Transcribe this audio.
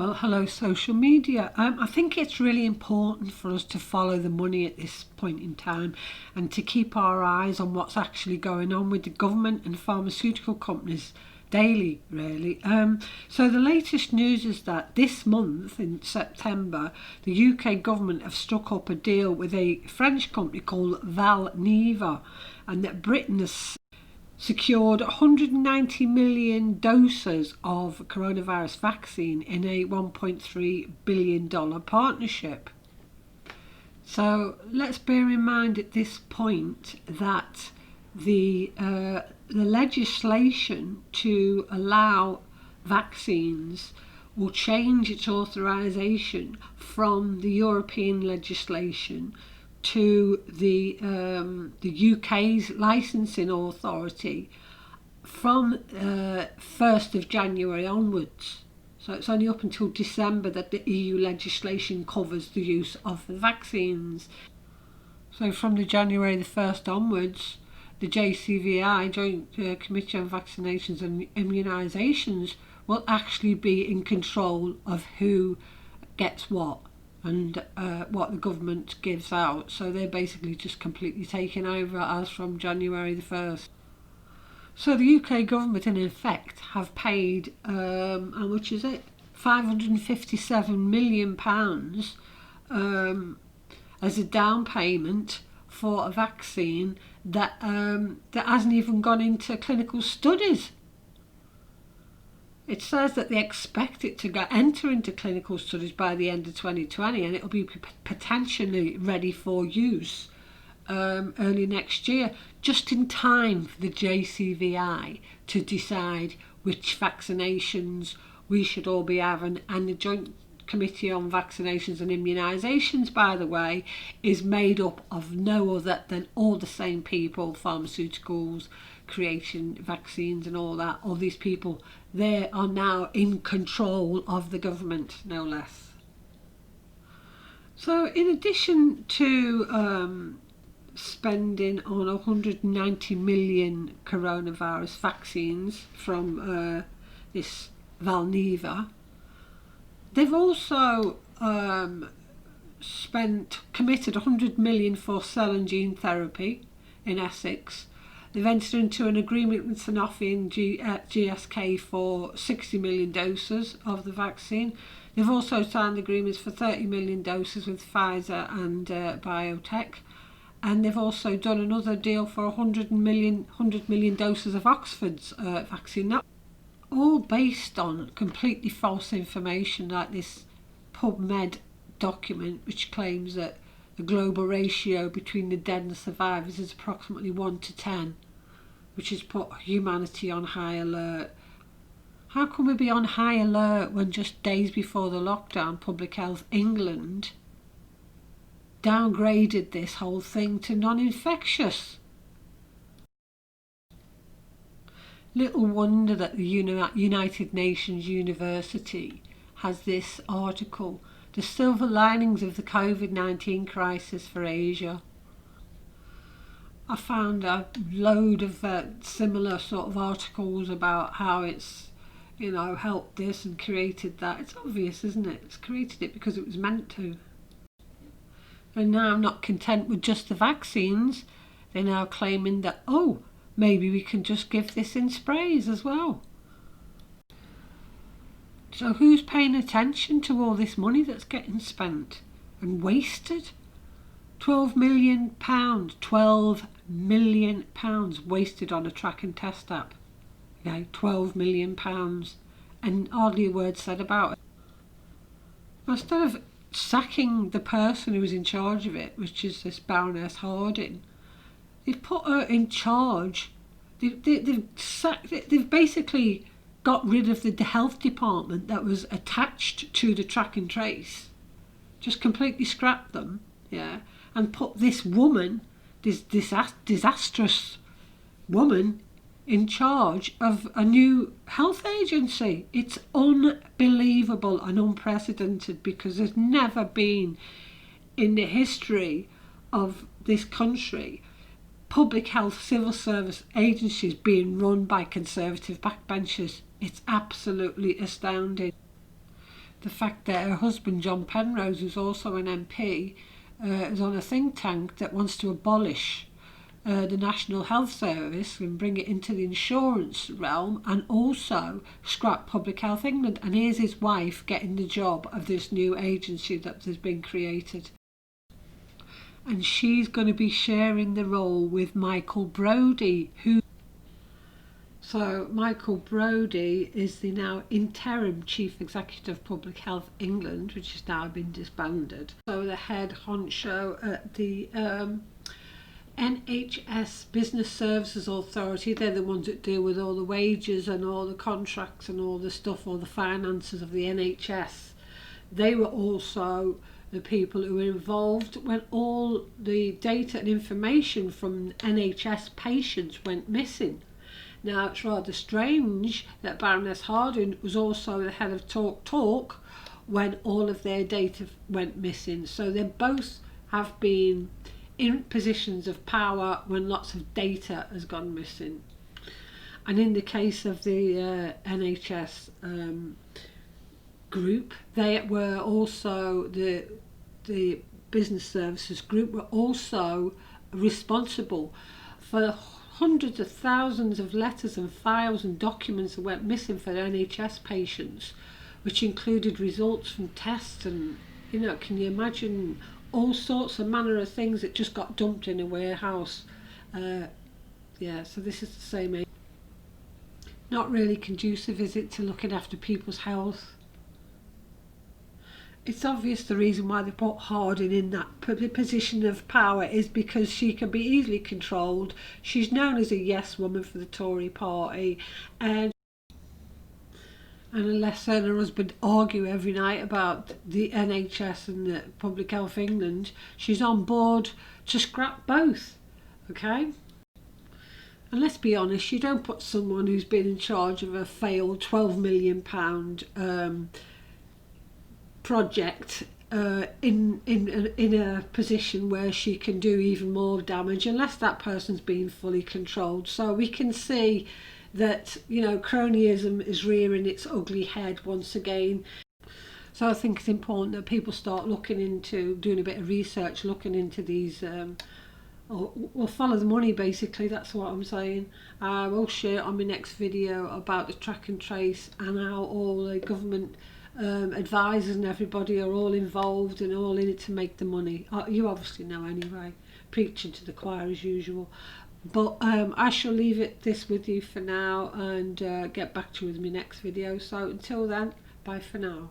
Well, hello social media. I think it's really important for us to follow the money at this point in time and to keep our eyes on what's actually going on with the government and pharmaceutical companies daily, really. So the latest news is that this month, in September, the UK government have struck up a deal with a French company called Valneva, and that Britain has secured 190 million doses of coronavirus vaccine in a $1.3 billion partnership. So let's bear in mind at this point that the legislation to allow vaccines will change its authorization from the European legislation to the UK's licensing authority from 1st of January onwards. So it's only up until December that the EU legislation covers the use of the vaccines. So from the January the 1st onwards, the JCVI, Joint Committee on Vaccinations and Immunisations, will actually be in control of who gets what and what the government gives out. So they're basically just completely taken over as from January the 1st. So the UK government in effect have paid, how much is it? £557 million as a down payment for a vaccine that hasn't even gone into clinical studies. It says that they expect it to enter into clinical studies by the end of 2020, and it'll be potentially ready for use early next year, just in time for the JCVI to decide which vaccinations we should all be having. And the Joint Committee on Vaccinations and Immunisations, by the way, is made up of no other than all the same people, pharmaceuticals, creation, vaccines and all that. All these people, they are now in control of the government, no less. So in addition to spending on 190 million coronavirus vaccines from this Valneva, they've also committed 100 million for cell and gene therapy in Essex. They've entered into an agreement with Sanofi and GSK for 60 million doses of the vaccine. They've also signed agreements for 30 million doses with Pfizer and Biotech. And they've also done another deal for 100 million doses of Oxford's vaccine. Now, all based on completely false information, like this PubMed document which claims that the global ratio between the dead and survivors is approximately 1 to 10, which has put humanity on high alert. How can we be on high alert when just days before the lockdown, Public Health England downgraded this whole thing to non-infectious? Little wonder that the United Nations University has this article, The Silver Linings of the COVID-19 Crisis for Asia. I found a load of similar sort of articles about how it's, helped this and created that. It's obvious, isn't it? It's created it because it was meant to. And now, not content with just the vaccines, they're now claiming that, maybe we can just give this in sprays as well. So who's paying attention to all this money that's getting spent and wasted? £12 million wasted on a track and test app. Okay, £12 million, and hardly a word said about it. Instead of sacking the person who was in charge of it, which is this Baroness Harding, they've put her in charge. They've basically got rid of the health department that was attached to the track and trace, just completely scrapped them, and put this woman, this disastrous woman, in charge of a new health agency. It's unbelievable and unprecedented, because there's never been in the history of this country public health civil service agencies being run by Conservative backbenchers. It's absolutely astounding. the fact that her husband John Penrose, who's also an MP, is on a think tank that wants to abolish the National Health Service and bring it into the insurance realm, and also scrap Public Health England. And here's his wife getting the job of this new agency that has been created. And she's going to be sharing the role with Michael Brodie, So Michael Brodie is the now interim Chief Executive of Public Health England, which has now been disbanded. So the head honcho at the NHS Business Services Authority, they're the ones that deal with all the wages and all the contracts and all the stuff, all the finances of the NHS. They were also the people who were involved when all the data and information from NHS patients went missing. Now, it's rather strange that Baroness Harding was also the head of Talk when all of their data went missing. So they both have been in positions of power when lots of data has gone missing. And in the case of the NHS group, they were also, the business services group were also responsible for hundreds of thousands of letters and files and documents that went missing for NHS patients, which included results from tests and, can you imagine all sorts of manner of things that just got dumped in a warehouse. So this is the same. Not really conducive, is it, to looking after people's health? It's obvious the reason why they put Harding in that position of power is because she can be easily controlled. She's known as a yes woman for the Tory party, and unless her and her husband argue every night about the NHS and the Public Health England, she's on board to scrap both. Okay? And let's be honest, you don't put someone who's been in charge of a failed £12 million project in a position where she can do even more damage unless that person's being fully controlled. So we can see that, cronyism is rearing its ugly head once again. So I think it's important that people start looking into, doing a bit of research, looking into these, or follow the money basically, that's what I'm saying. I will share on my next video about the track and trace and how all the government advisors and everybody are all involved and all in it to make the money. You obviously know anyway, preaching to the choir as usual. But I shall leave this with you for now and get back to you with my next video. So until then, bye for now.